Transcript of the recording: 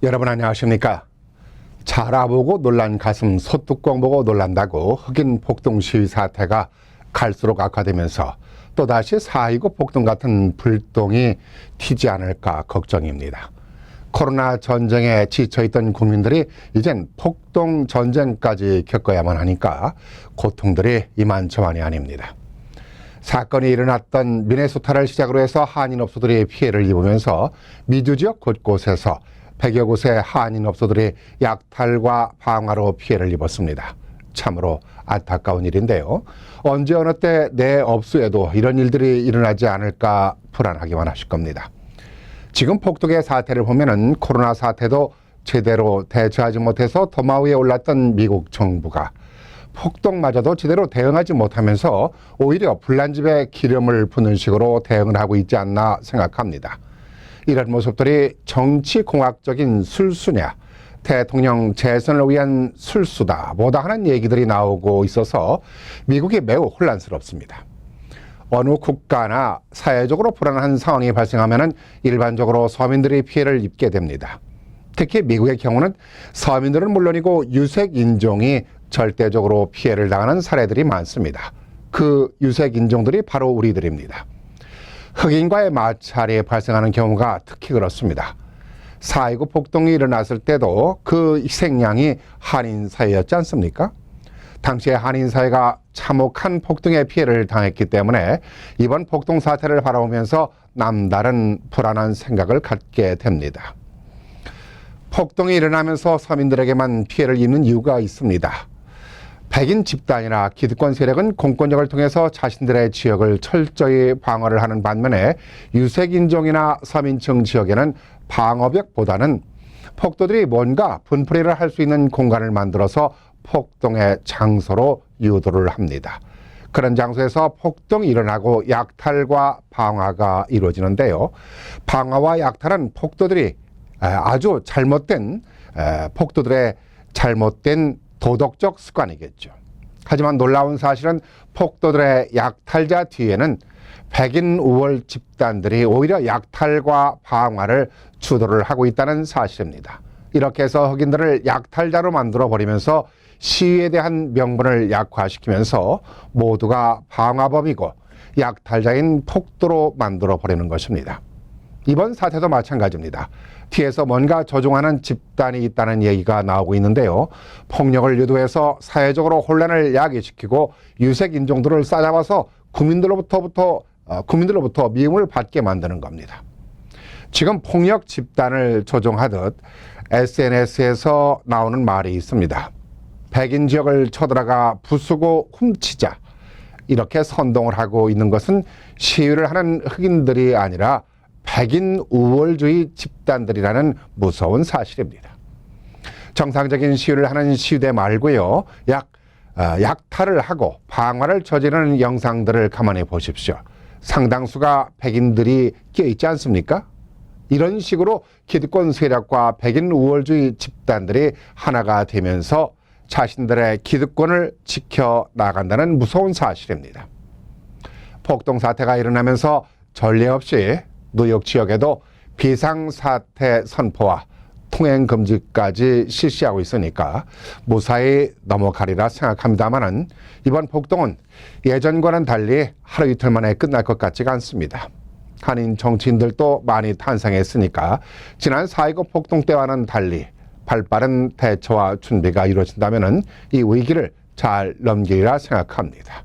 여러분 안녕하십니까? 자라 보고 놀란 가슴 소뚜껑 보고 놀란다고 흑인 폭동 시위 사태가 갈수록 악화되면서 또다시 4.29 폭동 같은 불똥이 튀지 않을까 걱정입니다. 코로나 전쟁에 지쳐있던 국민들이 이젠 폭동 전쟁까지 겪어야만 하니까 고통들이 이만저만이 아닙니다. 사건이 일어났던 미네소타를 시작으로 해서 한인업소들이 피해를 입으면서 미주 지역 곳곳에서 100여 곳의 한인업소들이 약탈과 방화로 피해를 입었습니다. 참으로 안타까운 일인데요. 언제 어느 때 내 업소에도 이런 일들이 일어나지 않을까 불안하기만 하실 겁니다. 지금 폭동의 사태를 보면은 코로나 사태도 제대로 대처하지 못해서 도마 위에 올랐던 미국 정부가 폭동마저도 제대로 대응하지 못하면서 오히려 불난집에 기름을 붓는 식으로 대응을 하고 있지 않나 생각합니다. 이런 모습들이 정치공학적인 술수냐, 대통령 재선을 위한 술수다 뭐다 하는 얘기들이 나오고 있어서 미국이 매우 혼란스럽습니다. 어느 국가나 사회적으로 불안한 상황이 발생하면 일반적으로 서민들이 피해를 입게 됩니다. 특히 미국의 경우는 서민들은 물론이고 유색인종이 절대적으로 피해를 당하는 사례들이 많습니다. 그 유색인종들이 바로 우리들입니다. 흑인과의 마찰이 발생하는 경우가 특히 그렇습니다. 4.29 폭동이 일어났을 때도 그 희생양이 한인 사회였지 않습니까? 당시에 한인 사회가 참혹한 폭동의 피해를 당했기 때문에 이번 폭동 사태를 바라보면서 남다른 불안한 생각을 갖게 됩니다. 폭동이 일어나면서 서민들에게만 피해를 입는 이유가 있습니다. 백인 집단이나 기득권 세력은 공권력을 통해서 자신들의 지역을 철저히 방어를 하는 반면에 유색인종이나 서민층 지역에는 방어벽보다는 폭도들이 뭔가 분풀이를 할 수 있는 공간을 만들어서 폭동의 장소로 유도를 합니다. 그런 장소에서 폭동이 일어나고 약탈과 방화가 이루어지는데요. 방화와 약탈은 폭도들이 아주 잘못된 폭도들의 잘못된 도덕적 습관이겠죠. 하지만 놀라운 사실은 폭도들의 약탈자 뒤에는 백인 우월 집단들이 오히려 약탈과 방화를 주도를 하고 있다는 사실입니다. 이렇게 해서 흑인들을 약탈자로 만들어버리면서 시위에 대한 명분을 약화시키면서 모두가 방화범이고 약탈자인 폭도로 만들어버리는 것입니다. 이번 사태도 마찬가지입니다. 뒤에서 뭔가 조종하는 집단이 있다는 얘기가 나오고 있는데요. 폭력을 유도해서 사회적으로 혼란을 야기시키고 유색인종들을 싸잡아서 국민들로부터 미움을 받게 만드는 겁니다. 지금 폭력 집단을 조종하듯 SNS에서 나오는 말이 있습니다. 백인 지역을 쳐들어가 부수고 훔치자. 이렇게 선동을 하고 있는 것은 시위를 하는 흑인들이 아니라 백인 우월주의 집단들이라는 무서운 사실입니다. 정상적인 시위를 하는 시위대 말고요. 약탈을 하고 방화를 저지르는 영상들을 가만히 보십시오. 상당수가 백인들이 껴있지 않습니까? 이런 식으로 기득권 세력과 백인 우월주의 집단들이 하나가 되면서 자신들의 기득권을 지켜나간다는 무서운 사실입니다. 폭동 사태가 일어나면서 전례 없이 뉴욕 지역에도 비상사태 선포와 통행금지까지 실시하고 있으니까 무사히 넘어가리라 생각합니다만은 이번 폭동은 예전과는 달리 하루 이틀 만에 끝날 것 같지가 않습니다. 한인 정치인들도 많이 탄생했으니까 지난 4.29 폭동 때와는 달리 발빠른 대처와 준비가 이루어진다면 이 위기를 잘 넘기리라 생각합니다.